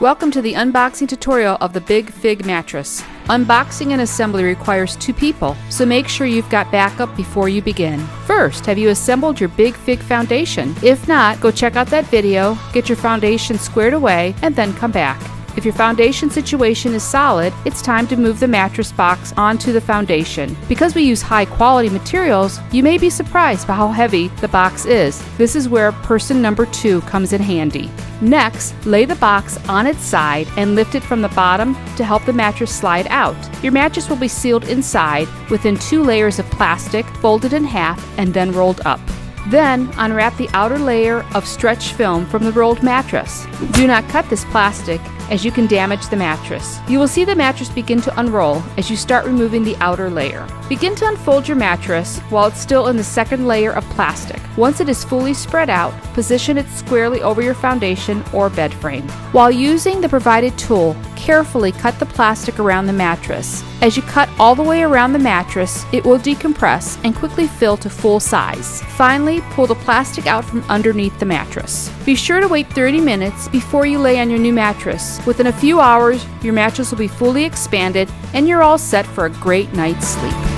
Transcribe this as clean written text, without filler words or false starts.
Welcome to the unboxing tutorial of the Big Fig mattress. Unboxing and assembly requires 2 people, so make sure you've got backup before you begin. First, have you assembled your Big Fig foundation? If not, go check out that video, get your foundation squared away, and then come back. If your foundation situation is solid, it's time to move the mattress box onto the foundation. Because we use high quality materials, you may be surprised by how heavy the box is. This is where person number 2 comes in handy. Next, lay the box on its side and lift it from the bottom to help the mattress slide out. Your mattress will be sealed inside within 2 layers of plastic, folded in half and then rolled up. Then, unwrap the outer layer of stretch film from the rolled mattress. Do not cut this plastic, as you can damage the mattress. You will see the mattress begin to unroll as you start removing the outer layer. Begin to unfold your mattress while it's still in the second layer of plastic. Once it is fully spread out, position it squarely over your foundation or bed frame. While using the provided tool, carefully cut the plastic around the mattress. As you cut all the way around the mattress, it will decompress and quickly fill to full size. Finally, pull the plastic out from underneath the mattress. Be sure to wait 30 minutes before you lay on your new mattress. Within a few hours, your mattress will be fully expanded and you're all set for a great night's sleep.